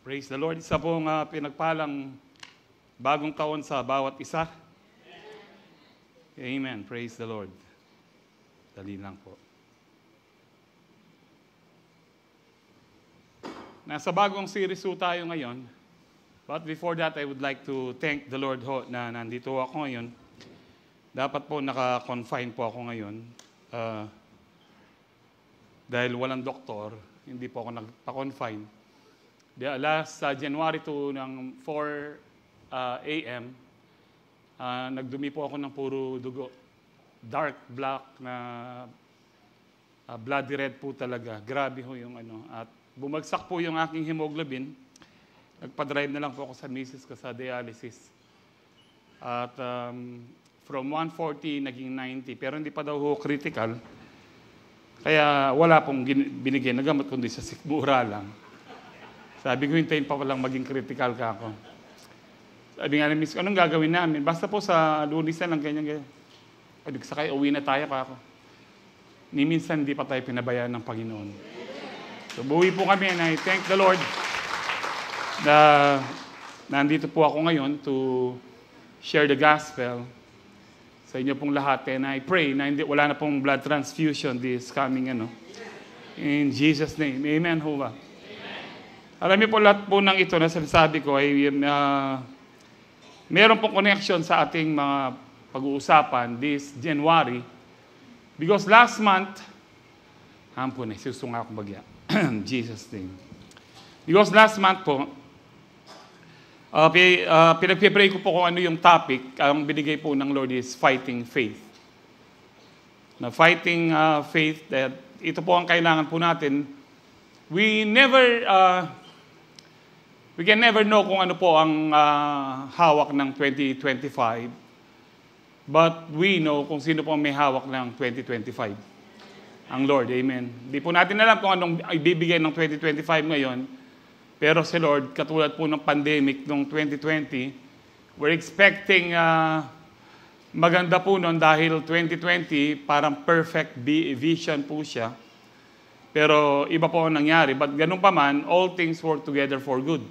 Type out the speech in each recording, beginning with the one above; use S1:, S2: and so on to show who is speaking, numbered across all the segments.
S1: Praise the Lord. Isa pong pinagpalang bagong taon sa bawat isa. Amen. Praise the Lord. Dali lang po. Nasa bagong series po tayo ngayon. But before that, I would like to thank the Lord ho na nandito ako ngayon. Dapat po naka-confine po ako ngayon. Dahil walang doktor, hindi po ako nagpa-confine. Last January 2 ng 4 a.m., nagdumi po ako ng puro dugo. Dark black na bloody red po talaga. Grabe ho yung ano. At bumagsak po yung aking hemoglobin. Nagpa-drive na lang po ako sa misis ko sa dialysis. At from 140 naging 90. Pero hindi pa daw ho critical. Kaya wala pong binigay na gamot kundi sa sikmura lang. Sabi ko, hintayin pa walang maging critical ka ako. Sabi nga namin, anong gagawin namin? Basta po sa Lunes na lang, ganyan. Sabi ko, sakay, uwi na tayo pa ako. Ni minsan, hindi pa tayo pinabayaan ng Panginoon. So, buwi po kami, and I thank the Lord na nandito po ako ngayon to share the gospel sa inyo pong lahat. And I pray na wala na pong blood transfusion this coming, in Jesus' name. Amen, Hova. Alam niyo po, lahat po ng ito na sinasabi ko ay meron pong connection sa ating mga pag-uusapan this January. Because last month, susunga akong bagya. Jesus' name. Because last month po, pinagpipray ko po kung ano yung topic. Ang binigay po ng Lord is fighting faith. Na fighting faith, that ito po ang kailangan po natin. We can never know kung ano po ang hawak ng 2025. But we know kung sino po ang may hawak ng 2025. Ang Lord, amen. Di po natin alam kung anong ibibigay ng 2025 ngayon. Pero si Lord, katulad po ng pandemic noong 2020, we're expecting maganda po noon dahil 2020 parang perfect vision po siya. Pero iba po ang nangyari. But ganun pa man, all things work together for good.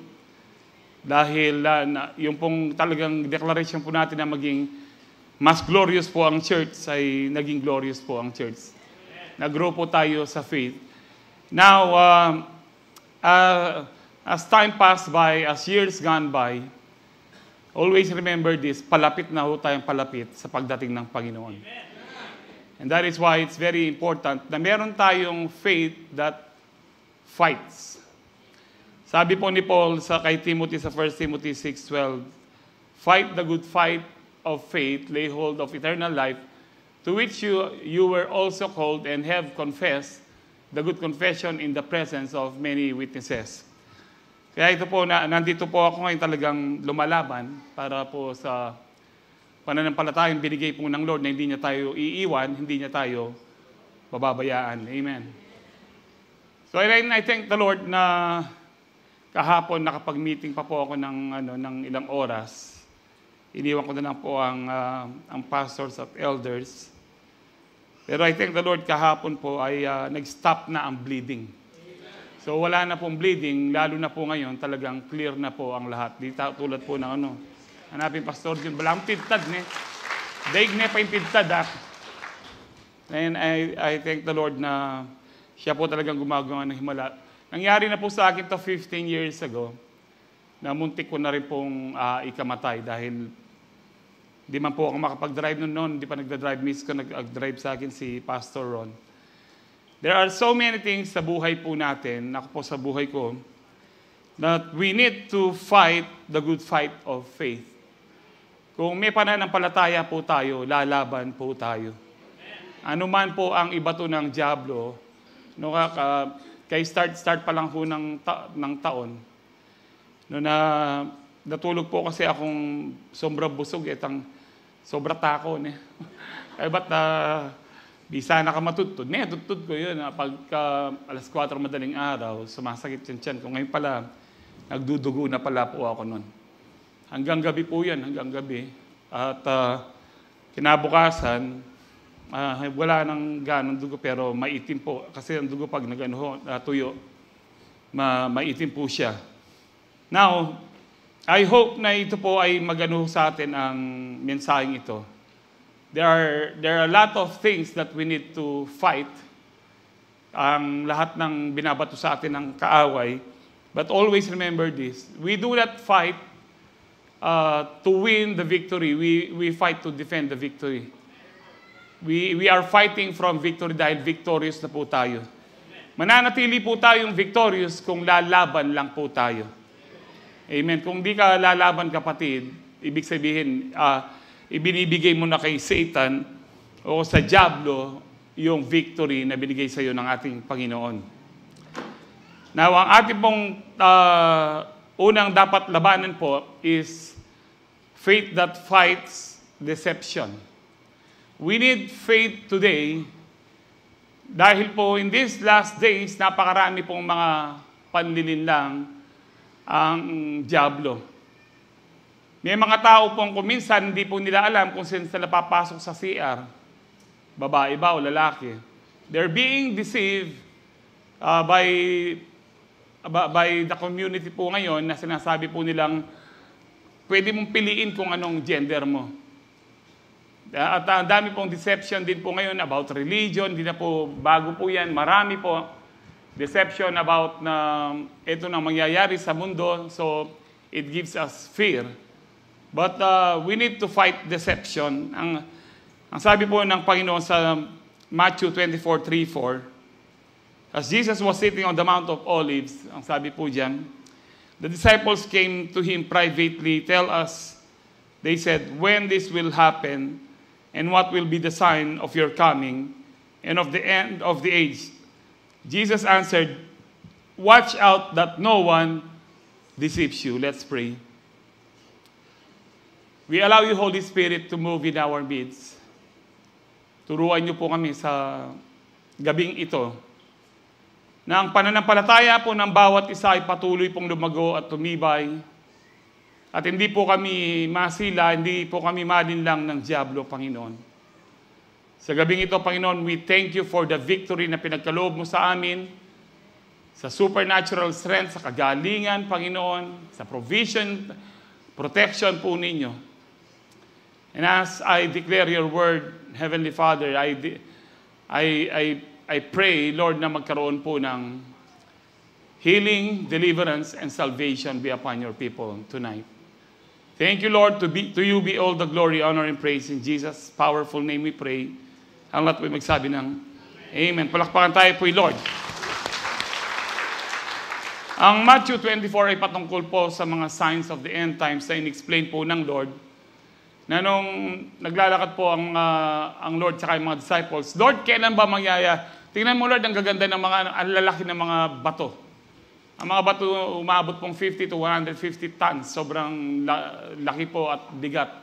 S1: Dahil yung pong talagang declaration po natin na maging mas glorious po ang church ay naging glorious po ang church. Nag-grow po tayo sa faith. Now, as time passed by, as years gone by, always remember this, palapit na ho tayong palapit sa pagdating ng Panginoon. And that is why it's very important na meron tayong faith that fights. Sabi po ni Paul kay Timothy sa 1 Timothy 6:12, fight the good fight of faith, lay hold of eternal life, to which you were also called and have confessed the good confession in the presence of many witnesses. Kaya ito po, nandito po ako ngayon talagang lumalaban para po sa pananampalatayang binigay po ng Lord na hindi niya tayo iiwan, hindi niya tayo bababayaan. Amen. So I thank the Lord na kahapon nakapag-meeting pa po ako ng ilang oras. Iniwan ko na lang po ang pastors at elders. Pero I thank the Lord kahapon po ay nag-stop na ang bleeding. So wala na pong bleeding, lalo na po ngayon talagang clear na po ang lahat. Di tulad po ng hanapin Pastor Jun, balang pintad ne. Daig ne pa yung pintad And I thank the Lord na siya po talagang gumagawa ng himala. Nangyari na po sa akin to 15 years ago na muntik ko na rin pong ikamatay dahil di man po ako makapag-drive noon, di pa nagda-drive, miss ko nag-drive sa akin si Pastor Ron. There are so many things sa buhay po natin, ako po sa buhay ko, that we need to fight the good fight of faith. Kung may pananampalataya po tayo, lalaban po tayo. Ano man po ang ibato ng dyablo, kay start pa lang po ng taon, natulog po kasi akong sobrang busog, sobra tako. Ay ba't bisa na ka matutod? Tutod ko yun. Pagka alas 4 madaling araw, sumasakit yung tiyan ko. Ngayon pala, nagdudugo na pala po ako nun. Hanggang gabi po yan, hanggang gabi. At kinabukasan, wala nang ganong dugo pero maitim po. Kasi ang dugo pag tuyo, maitim po siya. Now, I hope na ito po ay magano sa atin ang mensaheng ito. There are a lot of things that we need to fight. Ang lahat ng binabato sa atin ng kaaway. But always remember this. We do not fight to win the victory. We fight to defend the victory. We are fighting from victory dahil victorious na po tayo. Mananatili po tayong victorious kung lalaban lang po tayo. Amen. Kung di ka lalaban, kapatid, ibig sabihin, ibinibigay mo na kay Satan o sa diablo yung victory na binigay sa iyo ng ating Panginoon. Now, ang ating pong unang dapat labanan po is faith that fights deception. We need faith today dahil po in these last days, napakarami pong mga panlilinlang ang diablo. May mga tao pong kuminsan hindi po nila alam kung saan sila papasok sa CR. Babae ba o lalaki. They're being deceived by the community po ngayon na sinasabi po nilang pwede mong piliin kung anong gender mo. At ang dami pong deception din po ngayon about religion. Hindi na po bago po yan. Marami po deception about na ito na mangyayari sa mundo. So, it gives us fear. But we need to fight deception. Ang sabi po ng Panginoon sa Matthew 24:3-4, as Jesus was sitting on the Mount of Olives, ang sabi po dyan, the disciples came to Him privately, tell us, they said, when this will happen, and what will be the sign of your coming, and of the end of the age. Jesus answered, watch out that no one deceives you. Let's pray. We allow you, Holy Spirit, to move in our midst. Turuan niyo po kami sa gabing ito na ang pananampalataya po ng bawat isa ay patuloy pong lumago at tumibay. At hindi po kami masila, hindi po kami malinlang ng diablo, Panginoon. Sa gabing ito, Panginoon, we thank you for the victory na pinagkaloob mo sa amin, sa supernatural strength, sa kagalingan, Panginoon, sa provision, protection po ninyo. And as I declare your word, Heavenly Father, I pray, Lord, na magkaroon po ng healing, deliverance, and salvation be upon your people tonight. Thank you, Lord. To you be all the glory, honor, and praise. In Jesus' powerful name we pray. Ang lahat po magsabi ng Amen. Palakpakan tayo po, Lord. Ang Matthew 24 ay patungkol po sa mga signs of the end times na in-explain po ng Lord. Na nung naglalakad po ang Lord at yung mga disciples, Lord, kailan ba mangyaya? Tingnan mo, Lord, ang gaganda ng mga, ang lalaki ng mga bato. Ang mga bato umabot pong 50 to 150 tons. Sobrang laki po at bigat.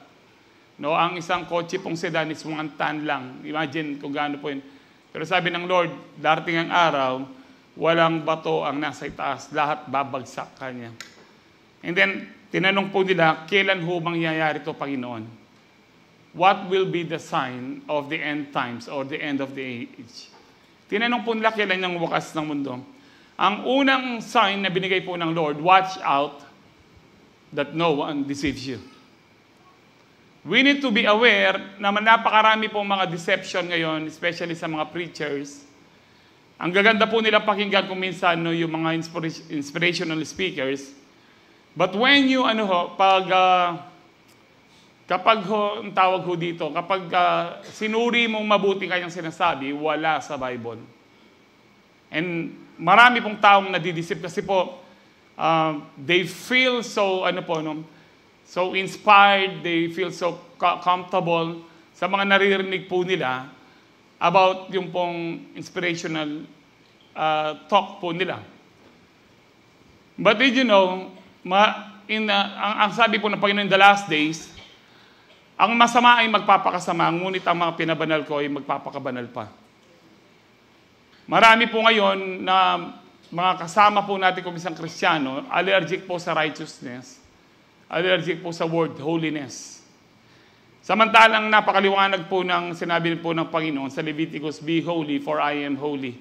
S1: No, ang isang kotse pong sedan is 1 ton lang. Imagine kung gaano po yun. Pero sabi ng Lord, darating ang araw, walang bato ang nasa itaas. Lahat babagsak kanya. And then, tinanong po nila, kailan ho mangyayari ito, Panginoon? What will be the sign of the end times or the end of the age? Tinanong po nila kailan yung wakas ng mundo. Ang unang sign na binigay po ng Lord, watch out that no one deceives you. We need to be aware na napakarami pong mga deception ngayon, especially sa mga preachers. Ang gaganda po nila pakinggan kung minsan no, yung mga inspirational speakers. But when you, kapag ang tawag ho dito, kapag sinuri mong mabuti kanyang sinasabi, wala sa Bible. And marami pong taong nadidisip kasi po, they feel so, so inspired, they feel so comfortable sa mga naririnig po nila about yung pong inspirational talk po nila. But did you know, ang sabi po ng Panginoon in the last days, ang masama ay magpapakasama, ngunit ang mga pinabanal ko ay magpapakabanal pa. Marami po ngayon na mga kasama po natin kung isang Kristiyano, allergic po sa righteousness, allergic po sa word holiness. Samantalang napakaliwanag po ng sinabi po ng Panginoon sa Leviticus, be holy for I am holy.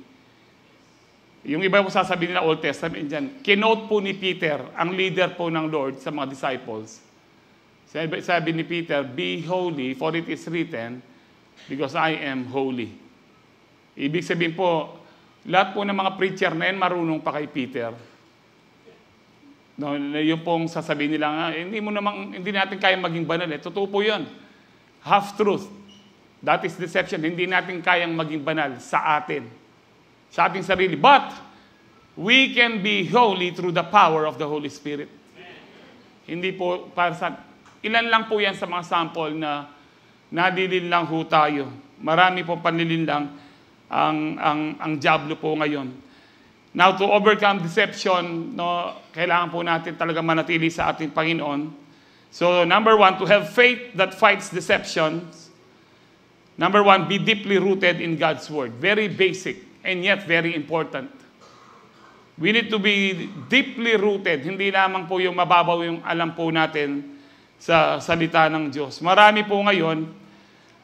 S1: Yung iba po sasabihin nila Old Testament dyan, kinote po ni Peter, ang leader po ng Lord sa mga disciples. Sabi ni Peter, be holy, for it is written, because I am holy. Ibig sabihin po, lahat po ng mga preacher na yan, marunong pa kay Peter. No, yung pong sasabihin nila, hindi natin kaya maging banal. Totoo po yun. Half-truth. That is deception. Hindi natin kayang maging banal sa atin. Sa ating sarili. But, we can be holy through the power of the Holy Spirit. Hindi po, ilan lang po yan sa mga sample na nadilin lang ho tayo. Marami po panlilin lang ang diablo po ngayon. Now, to overcome deception, no, kailangan po natin talaga manatili sa ating Panginoon. So, number 1, to have faith that fights deception. Number 1, be deeply rooted in God's Word. Very basic and yet very important. We need to be deeply rooted. Hindi lamang po yung mababaw yung alam po natin sa salita ng Diyos. Marami po ngayon,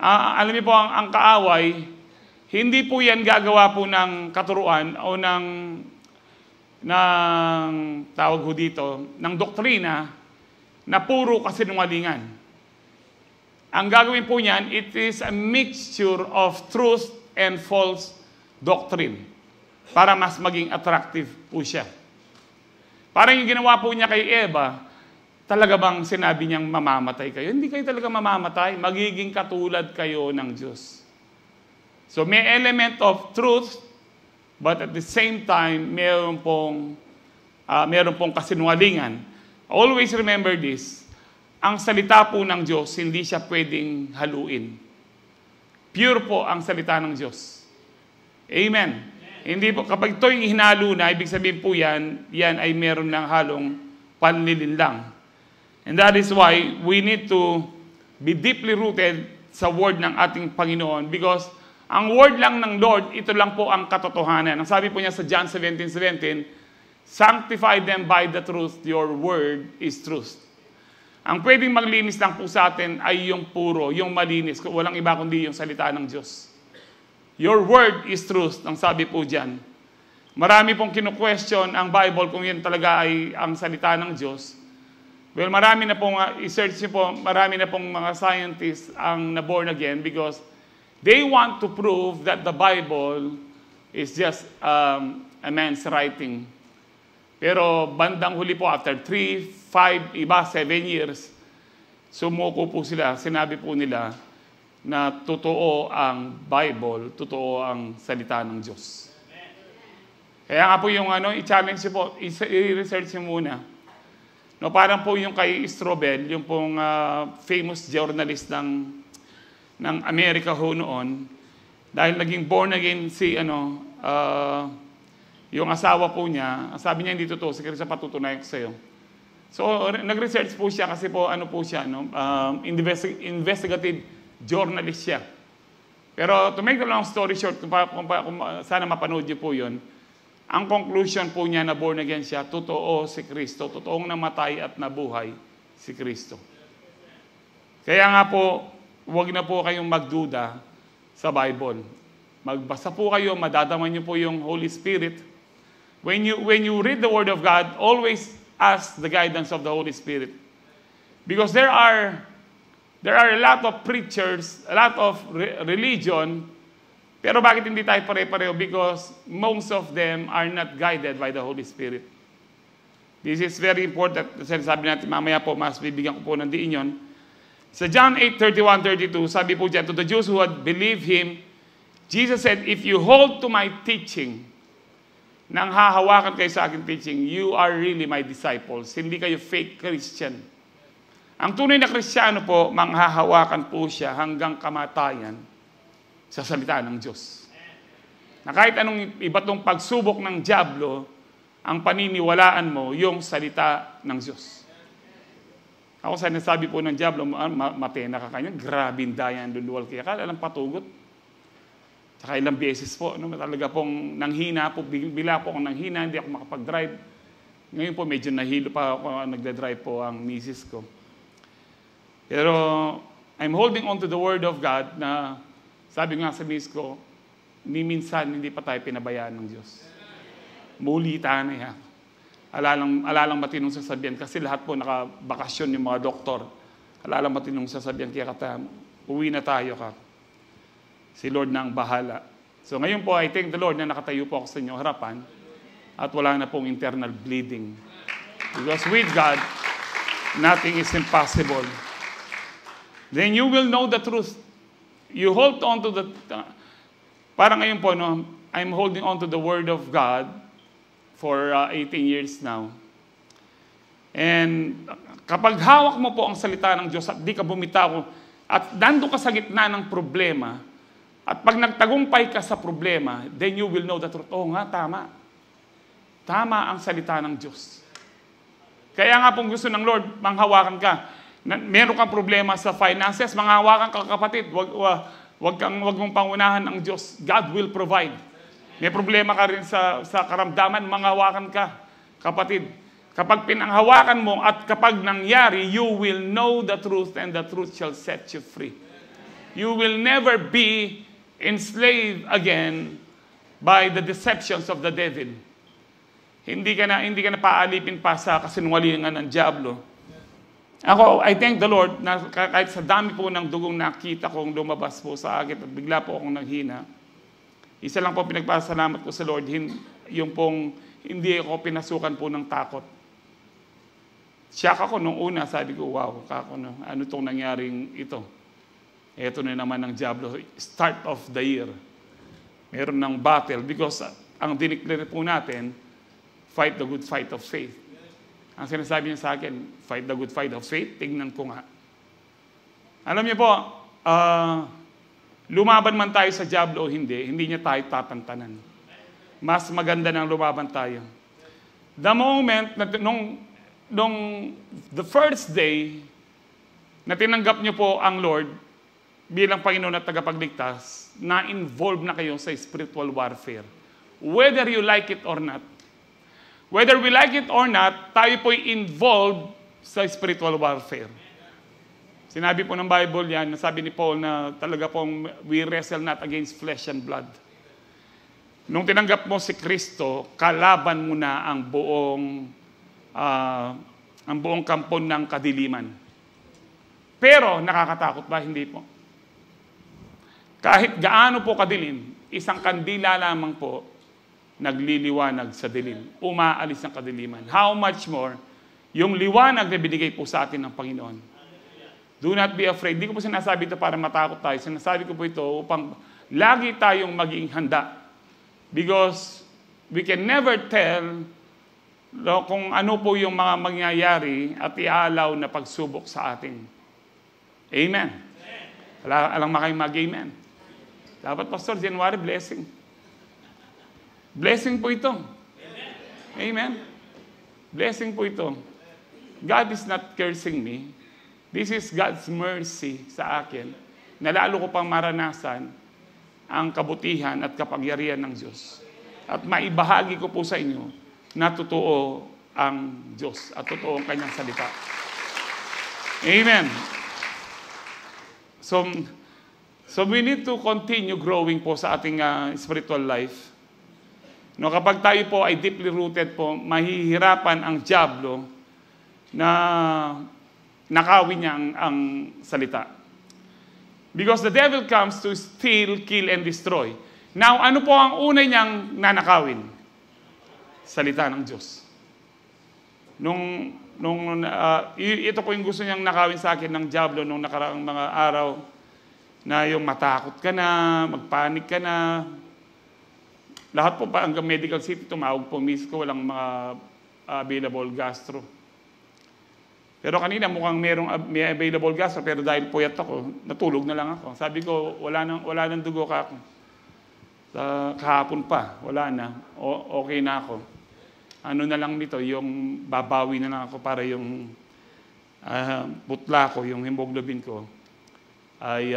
S1: alam niyo po ang kaaway, hindi po yan gagawa po ng katuruan o ng tawag ho dito, ng doktrina na puro kasinungalingan. Ang gagawin po niyan, it is a mixture of truth and false doctrine para mas maging attractive po siya. Parang yung ginawa po niya kay Eva, talaga bang sinabi niyang mamamatay kayo? Hindi kayo talaga mamamatay, magiging katulad kayo ng Diyos. So may element of truth, but at the same time, meron pong kasinungalingan. Always remember this, ang salita po ng Diyos, hindi siya pwedeng haluin. Pure po ang salita ng Diyos. Amen. Hindi po, kapag ito'y hinalo na, ibig sabihin po yan ay meron ng halong panlilinlang. And that is why we need to be deeply rooted sa word ng ating Panginoon because ang word lang ng Lord, ito lang po ang katotohanan. Ang sabi po niya sa John 17:17, sanctify them by the truth, your word is truth. Ang pwedeng maglinis lang po sa atin ay yung puro, yung malinis, walang iba kundi yung salita ng Diyos. Your word is truth, ang sabi po dyan. Marami pong kinu-question ang Bible kung yun talaga ay ang salita ng Diyos. Well, marami na pong, i-search niyo po, marami na pong mga scientists ang na-born again because they want to prove that the Bible is just a man's writing. Pero bandang huli po, after 3, 5, iba 7 years, sumuko po sila, sinabi po nila na totoo ang Bible, totoo ang salita ng Diyos. Kaya nga po yung i-challenge niyo po, i-research niyo muna. No, parang po yung kay Strobel, yung pong famous journalist ng Amerika ho noon, dahil naging born again yung asawa po niya, sabi niya hindi totoo, sige sa patutunayan ko sa'yo. So, nag-research po siya kasi po, investigative journalist siya. Pero to make the long story short, kung sana mapanood niyo po yun, ang conclusion po niya na born again siya, totoo si Kristo, totoong namatay at nabuhay si Kristo. Kaya nga po, huwag na po kayong magduda sa Bible. Magbasa po kayo, madadaman niyo po yung Holy Spirit. When you read the Word of God, always ask the guidance of the Holy Spirit. Because there are a lot of preachers, a lot of religion, pero bakit hindi tayo pare-pareho? Because most of them are not guided by the Holy Spirit. This is very important. Sabi natin, mamaya po, mas bibigyan ko po ng diin yun. Sa John 8:31-32, sabi po dyan, to the Jews who had believed Him, Jesus said, if you hold to my teaching, nang hahawakan kayo sa aking teaching, you are really my disciples. Hindi kayo fake Christian. Ang tunay na Kristiyano po, manghahawakan po siya hanggang kamatayan sa salita ng Diyos. Na kahit anong iba tong pagsubok ng diablo, ang paniniwalaan mo, yung salita ng Diyos. Ako sinasabi po ng diablo, mapena ka kanya, grabe dayan, luluwal kaya, kala lang patugot. Saka ilang beses po, talaga pong nanghina po, bila po akong nanghina, hindi ako makapag-drive. Ngayon po, medyo nahilo pa ako, nagde-drive po ang misis ko. Pero, I'm holding on to the Word of God na, sabi nga sa misis ko, ni minsan hindi pa tayo pinabayaan ng Diyos.
S2: mulita na yan. Alalang matinong sasabihan kasi lahat po nakabakasyon yung mga doktor. Alalang matinong sasabihan kaya kata, uwi na tayo ka. Si Lord na ang bahala. So ngayon po, I thank the Lord na nakatayo po ako sa inyong harapan at wala na pong internal bleeding. Because with God, nothing is impossible. Then you will know the truth. You hold on to the... Parang ngayon po, no, I'm holding on to the Word of God for 18 years now. And kapag hawak mo po ang salita ng Diyos at di ka bumitaw at nandun ka sa gitna ng problema, at pag nagtagumpay ka sa problema, then you will know the truth. Oo nga, tama. Tama ang salita ng Diyos. Kaya nga pong gusto ng Lord, manghawakan ka. Meron kang problema sa finances, manghawakan ka kapatid. Wag mong pangunahan ang Diyos. God will provide. May problema ka rin sa karamdaman, manghawakan ka, kapatid. Kapag pinanghawakan mo at kapag nangyari, you will know the truth and the truth shall set you free. You will never be enslaved again by the deceptions of the devil. Hindi ka na paalipin pa sa kasinungalingan ng diablo. Ako, I thank the Lord na kahit sa dami po ng dugong nakita kong lumabas po sa akin at bigla po akong naghina. Isa lang po pinagpasalamat ko sa Lord, yung pong hindi ako pinasukan po ng takot. Shock ako nung una, sabi ko, wow, ano itong nangyaring ito? Ito na naman ng diablo, start of the year. Meron ng battle because ang dineclare po natin, fight the good fight of faith. Ang sinasabi niya sa akin, fight the good fight of faith, tignan ko nga. Alam niyo po, lumaban man tayo sa diablo o hindi niya tayo tatantanan. Mas maganda nang lumaban tayo. The moment, nung the first day, na tinanggap niyo po ang Lord bilang Panginoon at tagapagligtas, na-involve na kayo sa spiritual warfare. Whether you like it or not, whether we like it or not, tayo po'y involved sa spiritual warfare. Sinabi po ng Bible yan, nasabi ni Paul na talaga pong we wrestle not against flesh and blood. Nung tinanggap mo si Kristo, kalaban mo na ang buong kampo ng kadiliman. Pero nakakatakot ba? Hindi po. Kahit gaano po kadilim, isang kandila lamang po nagliliwanag sa dilim. Umaalis ang kadiliman. How much more, yung liwanag na binigay po sa atin ng Panginoon. Do not be afraid. Hindi ko po sinasabi ito para matakot tayo. Sinasabi ko po ito upang lagi tayong maging handa. Because we can never tell kung ano po yung mga mangyayari at iaalaw na pagsubok sa atin. Amen. Alam makayong mag-amen. Dapat, Pastor, January, blessing. Blessing po ito. Amen. Blessing po ito. God is not cursing me. This is God's mercy sa akin na lalo ko pang maranasan ang kabutihan at kapangyarihan ng Diyos. At maibahagi ko po sa inyo na totoo ang Diyos at totoo ang kanyang salita. Amen. So we need to continue growing po sa ating spiritual life. No, kapag tayo po ay deeply rooted po, mahihirapan ang diablo na nakawin niya ang salita. Because the devil comes to steal, kill, and destroy. Now, ano po ang una niyang nanakawin? Salita ng Diyos. Ito po yung gusto niyang nakawin sa akin ng diablo nung nakaraang mga araw na yung matakot ka na, magpanik ka na. Lahat po pa hanggang Medical City, tumawag po, miss ko, walang mga available gastro. Pero kanina mukhang may available gastro, pero dahil puyat ako, natulog na lang ako. Sabi ko, wala nang dugo ka ako. Kahapon pa, wala na. Okay na ako. Ano na lang nito, yung babawi na lang ako para yung putla ko, yung hemoglobin ko, ay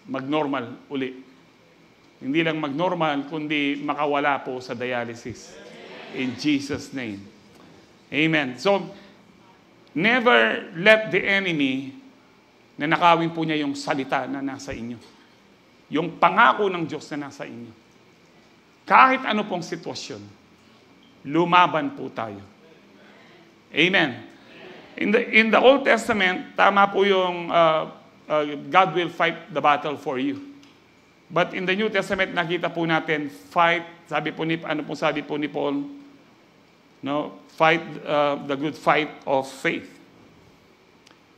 S2: mag-normal uli. Hindi lang mag-normal, kundi makawala po sa dialysis. In Jesus' name. Amen. So, never let the enemy na nakawin po niya yung salita na nasa inyo. Yung pangako ng Diyos na nasa inyo. Kahit ano pong sitwasyon.
S1: lumaban po tayo. Amen. In the Old Testament, tama po yung God will fight the battle for you. But in the New Testament, nakita po natin, fight, sabi po ni Paul, no, fight the good fight of faith.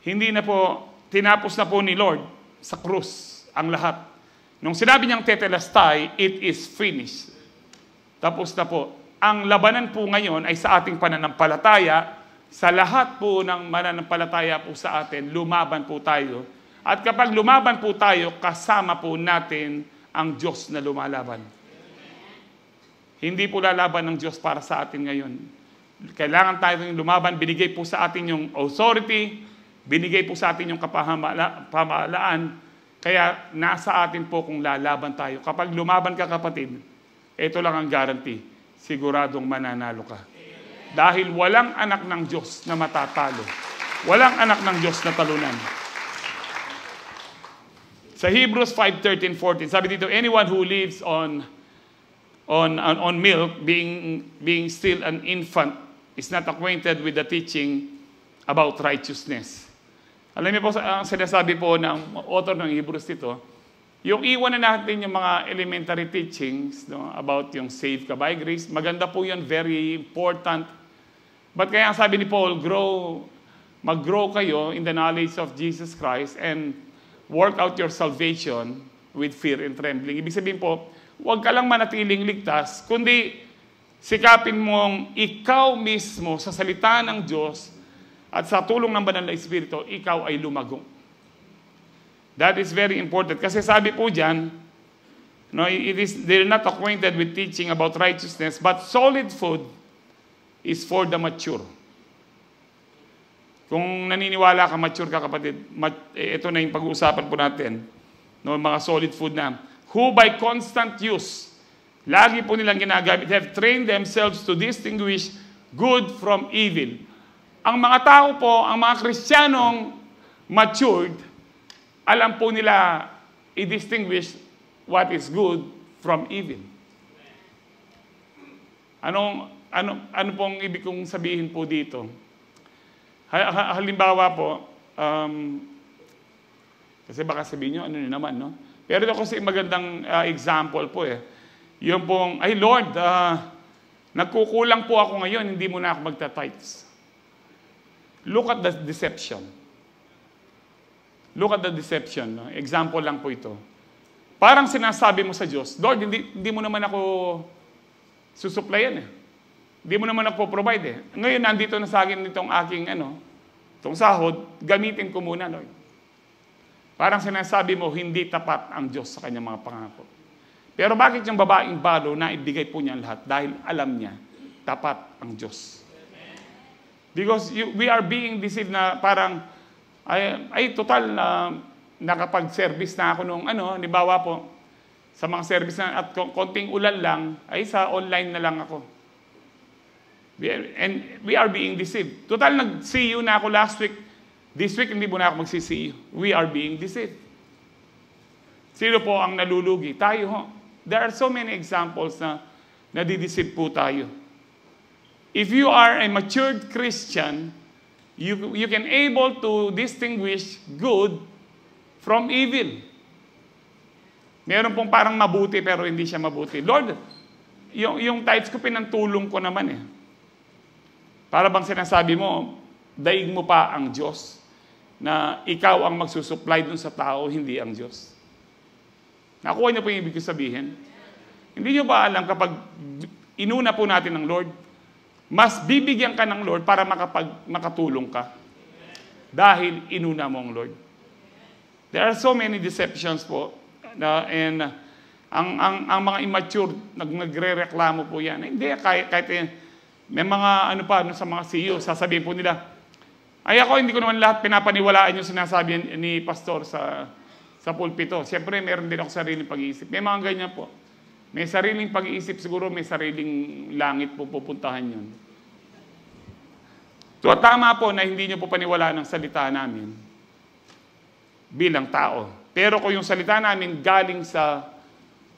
S1: Hindi na po, tinapos na po ni Lord sa krus ang lahat. Nung sinabi niyang tetelestai, it is finished. Tapos na po. Ang labanan po ngayon ay sa ating pananampalataya. Sa lahat po ng mananampalataya po sa atin, lumaban po tayo. At kapag lumaban po tayo, kasama po natin ang Diyos na lumalaban. Hindi po lalaban ng Diyos para sa atin ngayon. Kailangan tayong lumaban. Binigay po sa atin yung authority, binigay po sa atin yung pamahalaan. Kaya nasa atin po kung lalaban tayo. Kapag lumaban ka, kapatid, ito lang ang guarantee. Siguradong mananalo ka. Dahil walang anak ng Diyos na matatalo. Walang anak ng Diyos na talunan. Sa Hebrews 5:13-14, sabi dito, anyone who lives on milk, being still an infant, is not acquainted with the teaching about righteousness. Alam niyo po, ang sinasabi po ng author ng Hebrews dito, yung iwan na natin yung mga elementary teachings, no, about yung save ka by grace, maganda po yun, very important. But kaya ang sabi ni Paul, mag-grow kayo in the knowledge of Jesus Christ and work out your salvation with fear and trembling. Ibig sabihin po, huwag ka lang manatiling ligtas, kundi sikapin mong ikaw mismo sa salita ng Diyos at sa tulong ng Banal na Espiritu, ikaw ay lumagong. That is very important. Kasi sabi po dyan, no, they're not acquainted with teaching about righteousness, but solid food is for the mature. Kung naniniwala ka, mature ka, kapatid, ito na yung pag-uusapan po natin. No, mga solid food na. Who by constant use, lagi po nilang ginagamit, have trained themselves to distinguish good from evil. Ang mga tao po, ang mga Kristiyanong matured, alam po nila i-distinguish what is good from evil. Ano pong ibig kong sabihin po dito? Halimbawa po, kasi baka sabihin nyo, ano nyo naman, no? Pero ito kasi magandang example po eh. Yung pong, ay Lord, nagkukulang po ako ngayon, hindi mo na ako magta-tithes. Look at the deception. Look at the deception. No? Example lang po ito. Parang sinasabi mo sa Diyos, Lord, hindi mo naman ako susuplayan eh. Hindi mo naman ako provide eh. Ngayon, nandito na sa akin itong aking itong sahod, gamitin ko muna, Lord. Parang sinasabi mo, hindi tapat ang Diyos sa kanyang mga pangako. Pero bakit yung babaeng balo na ibigay po niya lahat? Dahil alam niya, tapat ang Diyos. Because we are being deceived na parang, total na nakapag-service na ako nung halimbawa po, sa mga service na at konting ulan lang, ay sa online na lang ako. And we are being deceived. Total, nag-see you na ako last week. This week, hindi mo na ako mag-see you. We are being deceived. Sino po ang nalulugi? Tayo ho. There are so many examples na nadideceive po tayo. If you are a matured Christian, you can able to distinguish good from evil. Meron pong parang mabuti pero hindi siya mabuti. Lord, yung tithes ko pinantulong ko naman eh. Para bang sinasabi mo, daig mo pa ang Diyos na ikaw ang magsusupply dun sa tao, hindi ang Diyos. Nakuha niyo po yung ibig sabihin? Hindi niyo ba alam kapag inuna po natin ng Lord, mas bibigyan ka ng Lord para makatulong ka. Dahil inuna mo ang Lord. There are so many deceptions po. And ang mga immature, nagre-reklamo po yan. Hindi, kahit may mga sa mga CEO, sasabihin po nila, ay ako, hindi ko naman lahat pinapaniwalaan yung sinasabi ni pastor sa pulpito. Siyempre, meron din ako sariling pag-iisip. May mga ganyan po. May sariling pag-iisip, siguro may sariling langit po pupuntahan yun. So, tama po na hindi nyo po paniwalaan ang salita namin bilang tao. Pero kung yung salita namin galing sa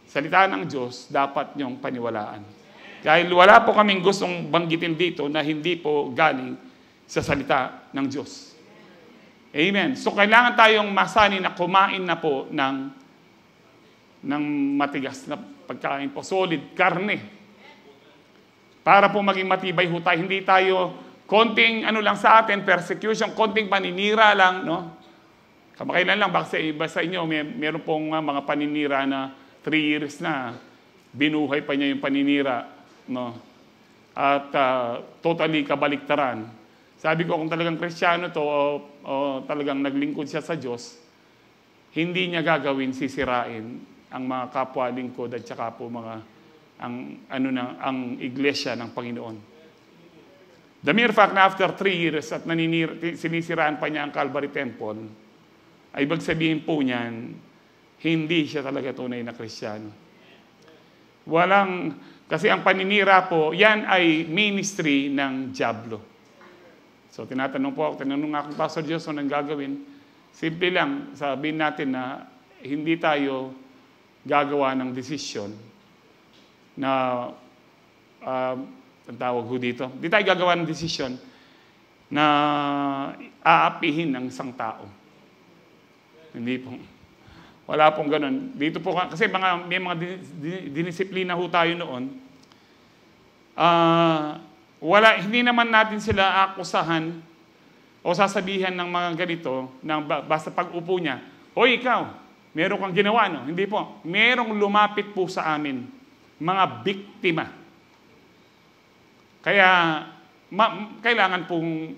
S1: salita ng Diyos, dapat nyong paniwalaan. Dahil wala po kaming gustong banggitin dito na hindi po galing sa salita ng Diyos. Amen. So kailangan tayong masanay na kumain na po ng matigas na pagkain po, solid, karne. Para po maging matibay ho tayo. Hindi tayo konting ano lang sa atin, persecution, konting paninira lang, no? Kamakailan lang, baka sa iba sa inyo, meron pong mga paninira na 3 years na, binuhay pa niya yung paninira, no? At totally kabaliktaran. Sabi ko, kung talagang Kristiyano to, o talagang naglingkod siya sa Diyos, hindi niya gagawin, sisirain ang mga kapwa lingkod at saka po ang iglesia ng Panginoon. The mere fact na after 3 years at sinisiraan pa niya ang Calvary Temple, ay ibig sabihin po niyan, hindi siya talaga tunay na Kristiyano. Kasi ang paninira po, yan ay ministry ng dyablo. So tinanong nga kung Pastor Diyos, anong gagawin? Simple lang, sabihin natin na hindi tayo gagawa ng desisyon na, ang tawag ho dito, hindi tayo gagawa ng desisyon na aapihin ng isang tao. Hindi po. Wala pong ganun. Dito po, kasi may mga dinisiplina ho tayo noon. Hindi naman natin sila akusahan o sasabihan ng mga ganito, basta pag-upo niya, "Hoy, ikaw, meron kang ginawa, no?" Hindi po. Merong lumapit po sa amin, mga biktima. Kaya, kailangan pong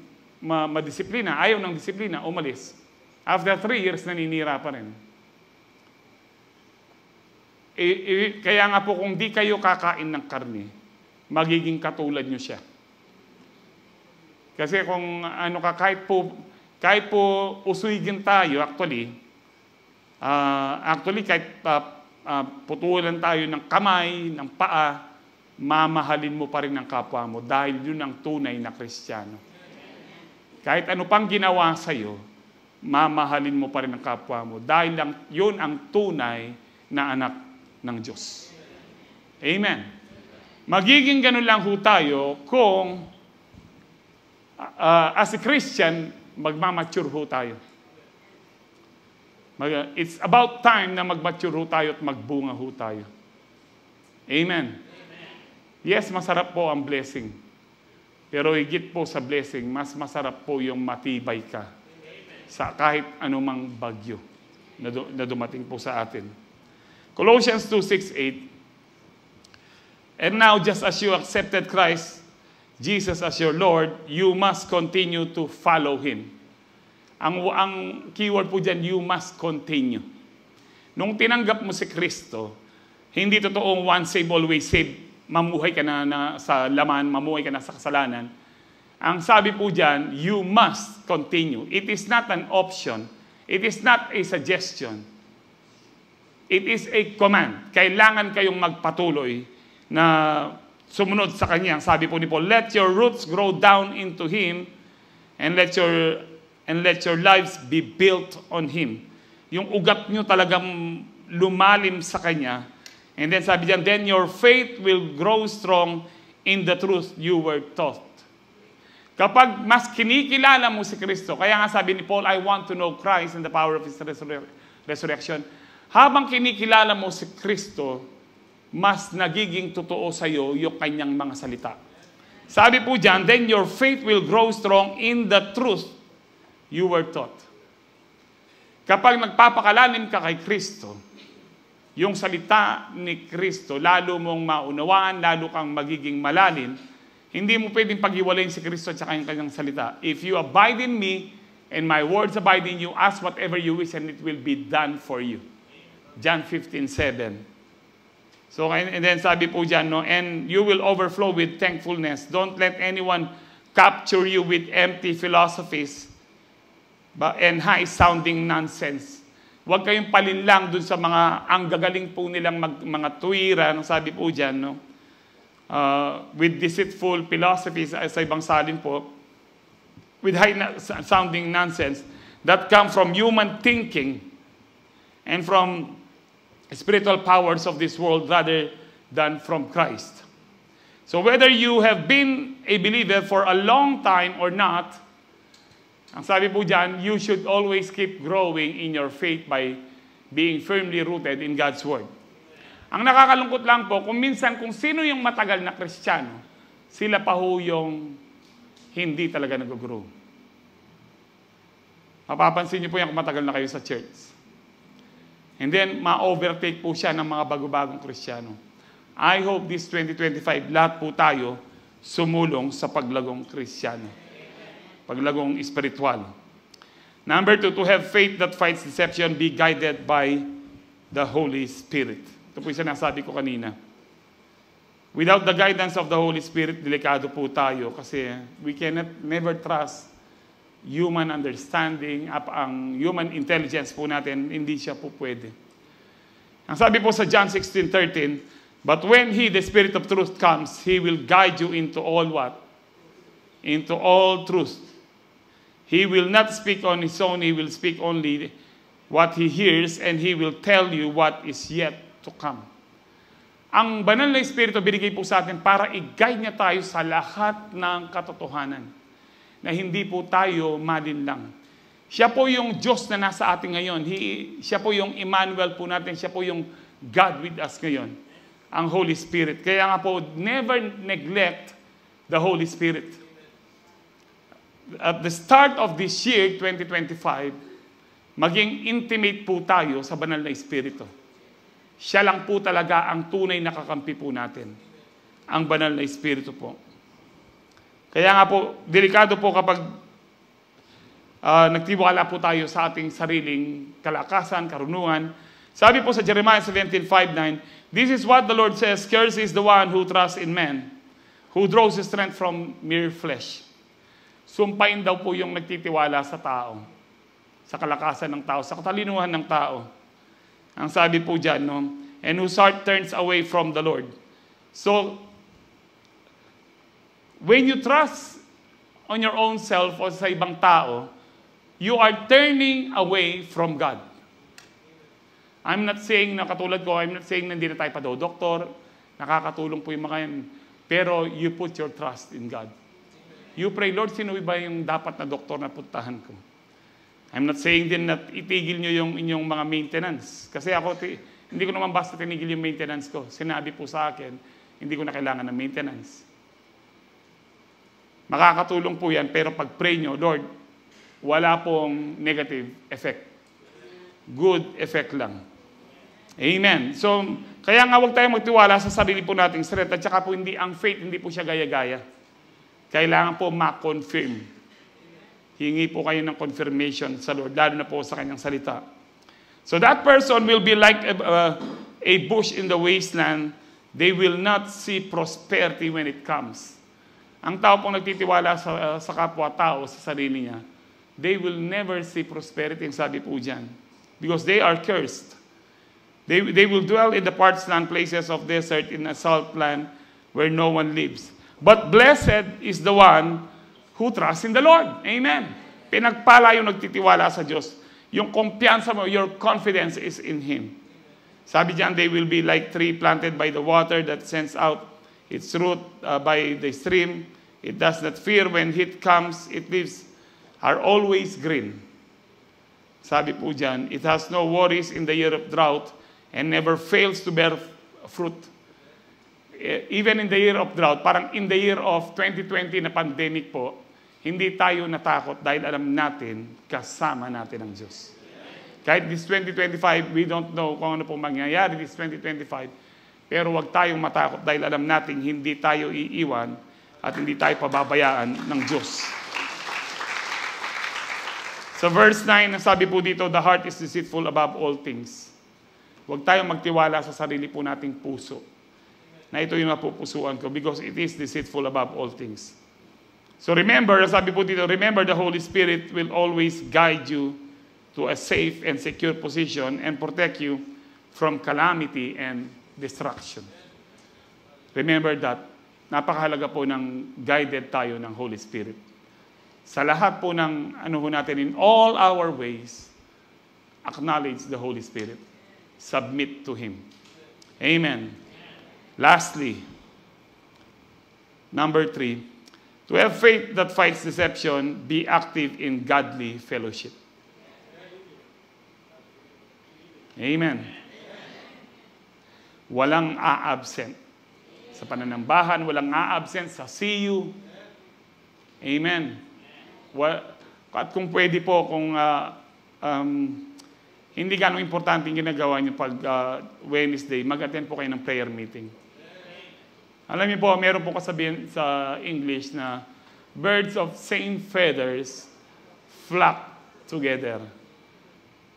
S1: madisiplina. Ayaw ng disiplina, umalis. After 3 years, naninira pa rin. Kaya nga po, kung di kayo kakain ng karne, magiging katulad nyo siya. Kasi kung kahit po usuyigin tayo, actually kahit putulan tayo ng kamay, ng paa, mamahalin mo pa rin ang kapwa mo dahil yun ang tunay na Kristiyano. Kahit ano pang ginawa sa'yo, mamahalin mo pa rin ang kapwa mo dahil yun ang tunay na anak ng Diyos. Amen. Magiging ganun lang ho tayo kung as a Christian, magmamature ho tayo. It's about time na magmature ho tayo at magbunga ho tayo. Amen. Yes, masarap po ang blessing. Pero higit po sa blessing, mas masarap po yung matibay ka sa kahit anumang bagyo na dumating po sa atin. Colossians 2:6-8. And now, just as you accepted Christ, Jesus as your Lord, you must continue to follow Him. Ang keyword po dyan, you must continue. Nung tinanggap mo si Kristo, hindi totoong once saved, always saved, mamuhay ka na sa laman, mamuhay ka na sa kasalanan. Ang sabi po dyan, you must continue. It is not an option. It is not a suggestion. It is a command. Kailangan kayong magpatuloy na sumunod sa Kanya. Sabi po ni Paul, let your roots grow down into Him and let your lives be built on Him. Yung ugat nyo talagang lumalim sa Kanya. And then sabi diyan, then your faith will grow strong in the truth you were taught. Kapag mas kinikilala mo si Kristo, kaya nga sabi ni Paul, I want to know Christ and the power of His resurrection. Habang kinikilala mo si Kristo, mas nagiging totoo sa iyo yung Kanyang mga salita. Sabi po diyan, then your faith will grow strong in the truth you were taught. Kapag nagpapakalalim ka kay Kristo, yung salita ni Kristo, lalo mong maunawaan, lalo kang magiging malalim, hindi mo pwedeng paghiwalayin si Kristo at saka yung Kanyang salita. If you abide in me, and my words abide in you, ask whatever you wish, and it will be done for you. John 15:7. So, and then sabi po dyan, no, and you will overflow with thankfulness. Don't let anyone capture you with empty philosophies and high-sounding nonsense. Huwag kayong palinlang dun sa mga, ang gagaling po nilang mga tuwira, sabi po dyan, no, with deceitful philosophies, sa ibang salin po, with high-sounding nonsense that come from human thinking and from spiritual powers of this world rather than from Christ. So whether you have been a believer for a long time or not, ang sabi po dyan, you should always keep growing in your faith by being firmly rooted in God's Word. Ang nakakalungkot lang po, kung minsan kung sino yung matagal na Kristiyano, sila pa ho yung hindi talaga nag-grow. Mapapansin niyo po yan kung matagal na kayo sa church. And then, ma-overtake po siya ng mga bago-bagong Kristiyano. I hope this 2025, lahat po tayo sumulong sa paglagong Kristiyano. Paglagong espiritual. Number 2, to have faith that fights deception, be guided by the Holy Spirit. Ito po yung sinasabi ko kanina. Without the guidance of the Holy Spirit, delikado po tayo kasi we cannot never trust human understanding, ang human intelligence po natin, hindi siya po pwede. Ang sabi po sa John 16:13, but when He, the Spirit of truth, comes, He will guide you into all what? Into all truth. He will not speak on His own, He will speak only what He hears, and He will tell you what is yet to come. Ang banal na Espiritu binigay po sa atin para i-guide niya tayo sa lahat ng katotohanan. Na hindi po tayo malinlang. Siya po yung Diyos na nasa atin ngayon. Siya po yung Emmanuel po natin. Siya po yung God with us ngayon. Ang Holy Spirit. Kaya nga po, never neglect the Holy Spirit. At the start of this year, 2025, maging intimate po tayo sa banal na Espiritu. Siya lang po talaga ang tunay na kakampi po natin. Ang banal na Espiritu po. Kaya nga po, delikado po kapag nagtiwala po tayo sa ating sariling kalakasan, karunungan. Sabi po sa Jeremiah 17:5-9, this is what the Lord says, cursed is the one who trusts in man, who draws his strength from mere flesh. Sumpain daw po yung nagtitiwala sa tao, sa kalakasan ng tao, sa katalinuhan ng tao. Ang sabi po dyan, no? And whose heart turns away from the Lord. So, when you trust on your own self o sa ibang tao, you are turning away from God. I'm not saying na katulad ko, I'm not saying na hindi na tayo pa-doktor, nakakatulong po yung mga yan. Pero you put your trust in God. You pray, Lord, sino ba yung dapat na doktor na puntahan ko? I'm not saying din na itigil nyo yung inyong mga maintenance. Kasi ako, hindi ko naman basta tinigil yung maintenance ko. Sinabi po sa akin, hindi ko na kailangan ng maintenance. Makakatulong po yan, pero pag pray nyo, Lord, wala pong negative effect. Good effect lang. Amen. So, kaya nga huwag tayong magtiwala sa sarili po nating strength. At saka po ang faith, hindi po siya gaya-gaya. Kailangan po ma-confirm. Hingi po kayo ng confirmation sa Lord, lalo na po sa kanyang salita. So that person will be like a bush in the wasteland. They will not see prosperity when it comes. Ang tao pong nagtitiwala sa kapwa-tao, sa sarili niya, they will never see prosperity, ang sabi po dyan. Because they are cursed. They will dwell in the parched land, places of desert, in a salt land where no one lives. But blessed is the one who trusts in the Lord. Amen. Pinagpala yung nagtitiwala sa Diyos. Yung kumpiyansa mo, your confidence is in Him. Sabi dyan, they will be like tree planted by the water that sends out its root by the stream. It does not fear when heat comes. Its leaves are always green. Sabi po dyan, it has no worries in the year of drought and never fails to bear fruit. Even in the year of drought, parang in the year of 2020 na pandemic po, hindi tayo natakot dahil alam natin, kasama natin ang Diyos. Kahit this 2025, we don't know kung ano pong mangyayari this 2025, pero wag tayong matakot dahil alam natin hindi tayo iiwan at hindi tayo pababayaan ng Diyos. Sa verse 9, sabi po dito, the heart is deceitful above all things. Huwag tayong magtiwala sa sarili po nating puso. Na ito yung napupusuan ko because it is deceitful above all things. So remember, sabi po dito, remember the Holy Spirit will always guide you to a safe and secure position and protect you from calamity and destruction. Remember that, napakahalaga po ng guided tayo ng Holy Spirit. Sa lahat po ng natin, in all our ways, acknowledge the Holy Spirit. Submit to Him. Amen. Lastly, Number 3, to have faith that fights deception, be active in godly fellowship. Amen. Walang a-absent. Sa pananambahan, walang a-absent sa CU. Amen. At kung pwede po, kung hindi ganong importante yung ginagawa niyo pag Wednesday, mag-attend po kayo ng prayer meeting. Alam niyo po, meron po kasabihan sa English na birds of same feathers flock together.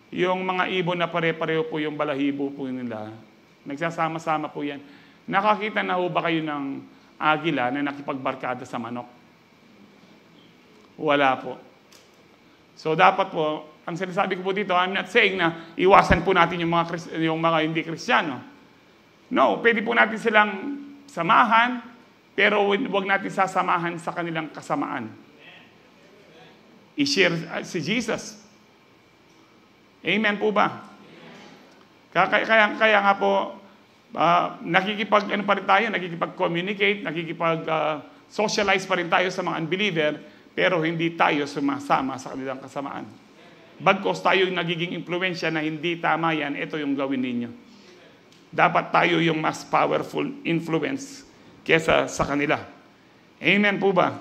S1: Yung mga ibon na pare-pareho po yung balahibo po nila, nagsasama-sama po yan. Nakakita na ho ba kayo ng agila na nakipagbarkada sa manok? Wala po. So dapat po, ang sinasabi ko po dito, I'm not saying na iwasan po natin yung mga hindi Kristiyano. No, pwede po natin silang samahan, pero huwag natin sasamahan sa kanilang kasamaan. I-share si Jesus. Amen po ba? Kaya nga po, nakikipag-communicate, nakikipag-socialize pa rin tayo sa mga unbeliever, pero hindi tayo sumasama sa kanilang kasamaan. Bagkos tayo yung nagiging impluensya na hindi tama yan, ito yung gawin ninyo. Dapat tayo yung mas powerful influence kesa sa kanila. Amen po ba?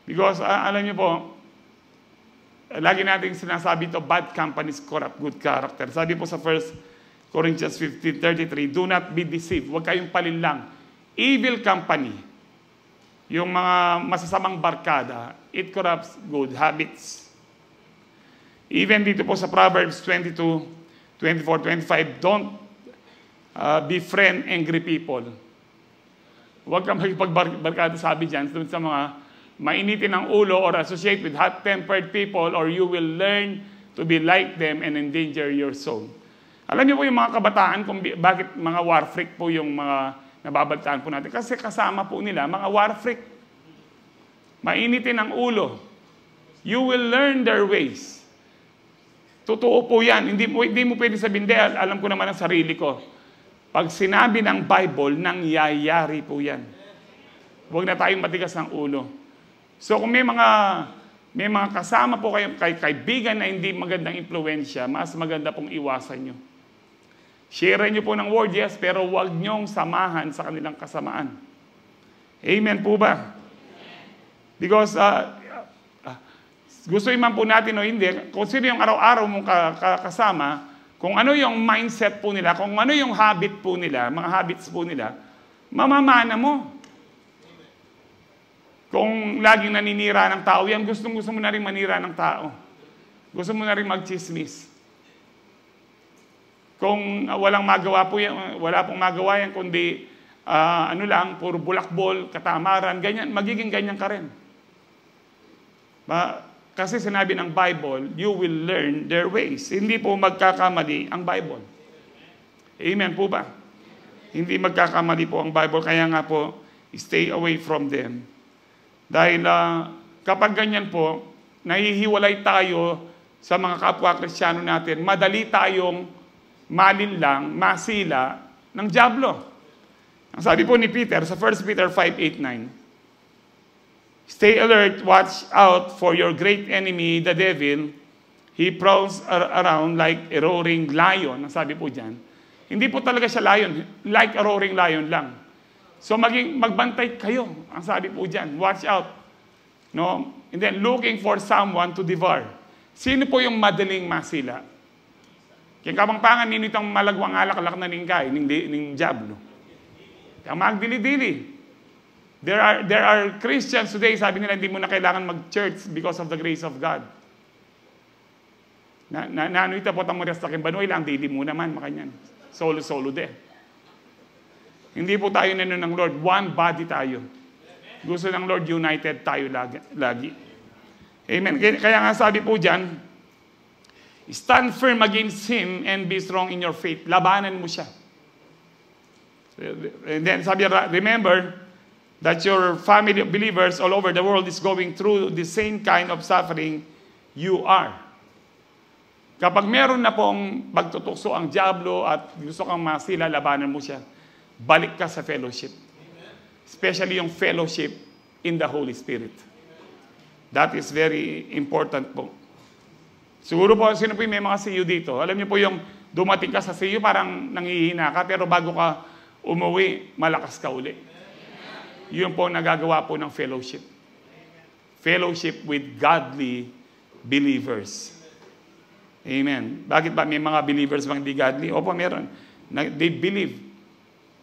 S1: Because alam niyo po, lagi natin sinasabi ito, bad companies corrupt good character. Sabi po sa 1 Corinthians 15:33, do not be deceived. Huwag kayong palinlang. Evil company, yung mga masasamang barkada, it corrupts good habits. Even dito po sa Proverbs 22:24-25, don't befriend angry people. Huwag kang makipagbarkada, sabi dyan, sa mga mainitin ng ulo or associate with hot-tempered people, or you will learn to be like them and endanger your soul. Alam niyo po yung mga kabataan kung bakit mga war freak po yung mga nababaltaan po natin. Kasi kasama po nila mga war freak. Mainitin ang ulo. You will learn their ways. Totoo po yan. Hindi mo pwede sabihin, alam ko naman ang sarili ko. Pag sinabi ng Bible, nangyayari po yan. Huwag na tayong matigas ng ulo. So kung may mga kasama po kayo, kaibigan na hindi magandang impluensya, mas maganda pong iwasan nyo. Share nyo po ng word, yes, pero huwag nyong samahan sa kanilang kasamaan. Amen po ba? Because gusto man po natin o hindi, kung sino yung araw-araw mong kasama, kung ano yung mindset po nila, kung ano yung habit po nila, mga habits po nila, mamamana mo. Kung laging naninira ng tao yan, gusto mo na rin manira ng tao. Gusto mo na rin magchismis. Kung walang magawa po yan, wala pong magawa yan, kundi puro bulakbol, katamaran, ganyan, magiging ganyan ka rin. Kasi sinabi ng Bible, you will learn their ways. Hindi po magkakamali ang Bible. Amen po ba? Hindi magkakamali po ang Bible. Kaya nga po, stay away from them. Dahil kapag ganyan po, nahihiwalay tayo sa mga kapwa Kristiyano natin, madali tayong malinlang, masila ng dyablo. Ang sabi po ni Peter sa 1 Peter 5:8-9, stay alert, watch out for your great enemy, the devil. He prowls around like a roaring lion. Ang sabi po dyan, hindi po talaga siya lion, like a roaring lion lang. So magbantay kayo. Ang sabi po dyan, watch out. No? And then looking for someone to devour. Sino po yung madaling masila? Kaya kapangpangan nino itong malagwang alak-alak na ningkay, ning diablo. Kaya magdili-dili. There are Christians today, sabi nila, hindi mo na kailangan mag-church because of the grace of God. Ano ito po tamurias takin banoy lang, dili mo naman, makanyan. Solo-solo de. Hindi po tayo nino ng Lord. One body tayo. Gusto ng Lord, united tayo lagi. Amen. Kaya nga sabi po dyan, stand firm against him and be strong in your faith. Labanan mo siya. And then sabi, remember that your family of believers all over the world is going through the same kind of suffering you are. Kapag meron na pong pagtutukso ang dyablo at gusto kang masila, labanan mo siya. Balik ka sa fellowship. Especially yung fellowship in the Holy Spirit. That is very important po. Siguro po, sino po yung may mga CU dito? Alam niyo po yung dumating ka sa CU, parang nangihina ka, pero bago ka umuwi, malakas ka uli. Yun po nagagawa po ng fellowship. Fellowship with godly believers. Amen. Bakit ba may mga believers bang hindi godly? Opo, meron. They believe,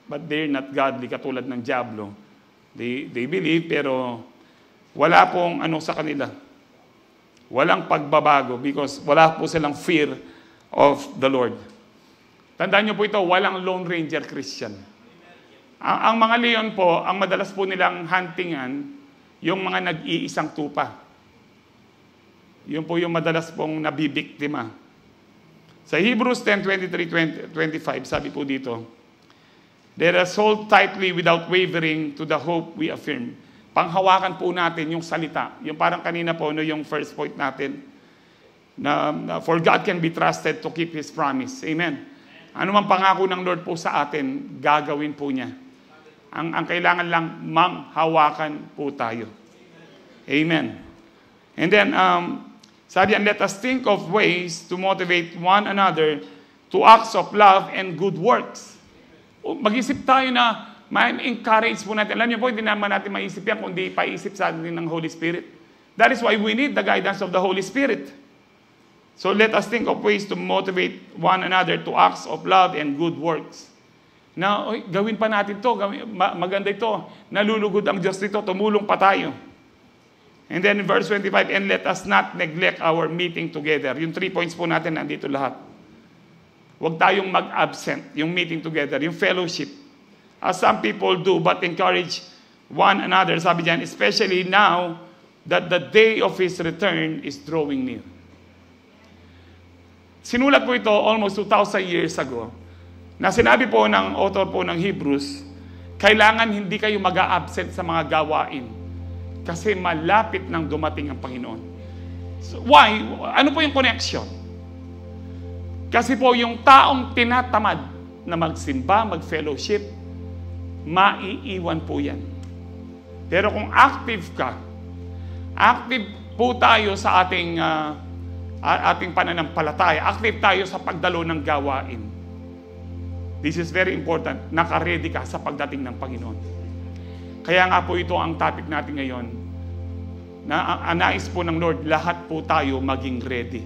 S1: but they're not godly, katulad ng diablo. They believe, pero wala pong ano sa kanila. Walang pagbabago because wala po silang fear of the Lord. Tandaan niyo po ito, walang Lone Ranger Christian. Ang mga leon po, ang madalas po nilang huntingan, yung mga nag-iisang tupa. Yun po yung madalas pong nabibiktima. Sa Hebrews 10:23-25, sabi po dito, let us hold tightly without wavering to the hope we affirm. Panghawakan po natin yung salita. Yung parang kanina po, no, yung first point natin, na for God can be trusted to keep His promise. Amen. Ano man pangako ng Lord po sa atin, gagawin po niya. Ang kailangan lang, manghawakan po tayo. Amen. And then, sabi yan, let us think of ways to motivate one another to acts of love and good works. Mag-isip tayo na ma-encourage po natin. Alam niyo po, hindi naman natin maisip yan kundi paisip sa atin ng Holy Spirit. That is why we need the guidance of the Holy Spirit. So let us think of ways to motivate one another to acts of love and good works. Na, gawin pa natin to, maganda ito, nalulugod ang Diyos dito, tumulong pa tayo. And then in verse 25, and let us not neglect our meeting together. Yung 3 points po natin, nandito lahat. Huwag tayong mag-absent, yung meeting together, yung fellowship. As some people do, but encourage one another. Sabi diyan, especially now that the day of His return is drawing near. Sinulat po ito almost 2,000 years ago, na sinabi po ng author po ng Hebrews, kailangan hindi kayo mag-absent sa mga gawain. Kasi malapit nang dumating ang Panginoon. So, why? Ano po yung connection? Kasi po yung taong tinatamad na magsimba, mag-fellowship, maiiwan po yan. Pero kung active ka, active po tayo sa ating pananampalataya, active tayo sa pagdalo ng gawain. This is very important. Naka-ready ka sa pagdating ng Panginoon. Kaya nga po ito ang topic natin ngayon, na nais po ng Lord, lahat po tayo maging ready.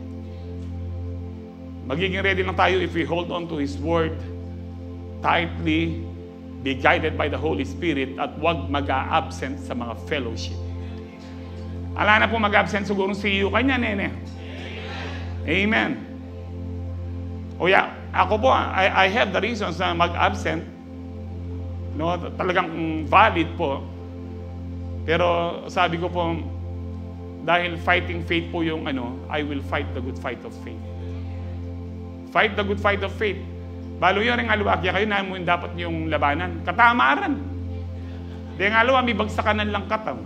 S1: Magiging ready lang tayo if we hold on to His Word tightly, be guided by the Holy Spirit, at huwag mag-a-absent sa mga fellowship. Ala na po mag-absent siguro si you kanya, nene. Amen. O yeah, ako po, I have the reasons na mag-absent. No, talagang valid po. Pero sabi ko po, dahil fighting faith po yung I will fight the good fight of faith. Fight the good fight of faith. Balo yun rin aluwakya kayo na mo dapat yung labanan. Katamaran. Di nga aluwa, may bagsakanan lang katam.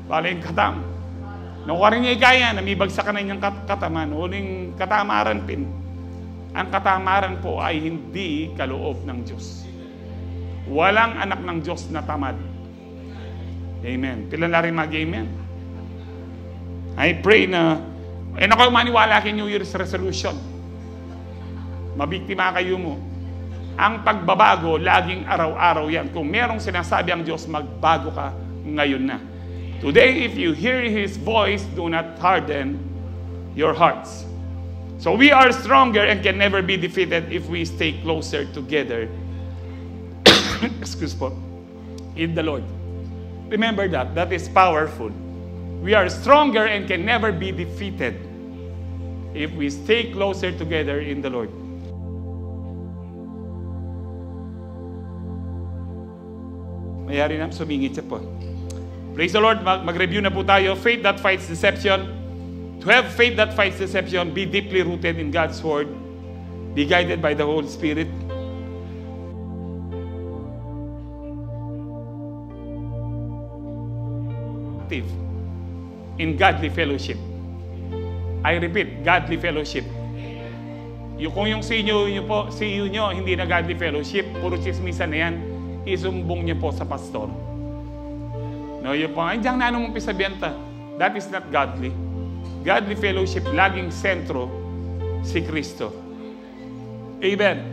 S1: Balo yung katam. Nakuha rin niya kaya na may bagsakanan yung kataman. Uling katamaran pin. Ang katamaran po ay hindi kaloob ng Diyos. Walang anak ng Diyos na tamad. Amen. Pilan na rin mag-amen. I pray na, ako maniwala kay New Year's resolution. Mabiktima kayo mo. Ang pagbabago, laging araw-araw yan. Kung merong sinasabi ang Diyos, magbago ka ngayon na. Today, if you hear His voice, do not harden your hearts. So we are stronger and can never be defeated if we stay closer together. Excuse po. In the Lord. Remember that. That is powerful. We are stronger and can never be defeated if we stay closer together in the Lord. Mayari na, sumingit siya po. Praise the Lord. Mag-review na po tayo. Faith that fights deception. To have faith that fights deception, be deeply rooted in God's Word. Be guided by the Holy Spirit. Active in godly fellowship. I repeat, godly fellowship. Kung yung CU nyo, hindi na godly fellowship, puro chismisan na yan, isumbong niyo po sa pastor. No, yun po, ay diyang nanong mong pisabenta. That is not godly. Godly fellowship, laging sentro si Kristo. Amen.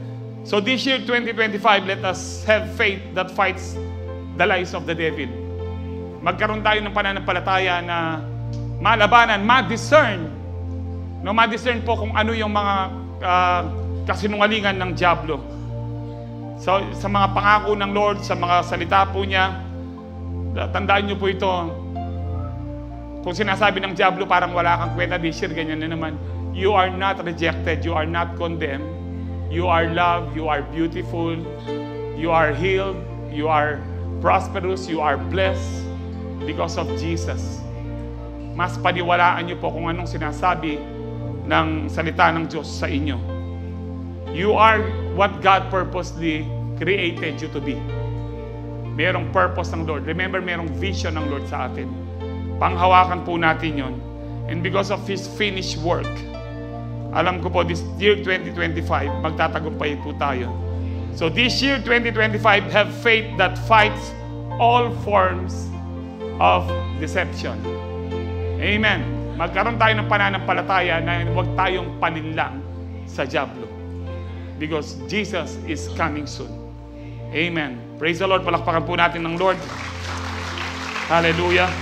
S1: So this year, 2025, let us have faith that fights the lies of the devil. Magkaroon tayo ng pananampalataya na malabanan, ma-discern. No, ma-discern po kung ano yung mga kasinungalingan ng diablo. So, sa mga pangako ng Lord, sa mga salita po niya, tandaan niyo po ito. Kung sinasabi ng diablo, parang wala kang kwenta this year, ganyan na naman. You are not rejected. You are not condemned. You are loved. You are beautiful. You are healed. You are prosperous. You are blessed because of Jesus. Mas paniwalaan niyo po kung anong sinasabi ng salita ng Diyos sa inyo. You are what God purposely created you to be. Merong purpose ng Lord. Remember, merong vision ng Lord sa atin. Panghawakan po natin yon. And because of His finished work, alam ko po, this year 2025, magtatagumpay po tayo. So this year 2025, have faith that fights all forms of deception. Amen. Magkaroon tayo ng pananampalataya na huwag tayong paninlang sa diablo. Because Jesus is coming soon. Amen. Praise the Lord. Palakpakan po natin ng Lord. Hallelujah.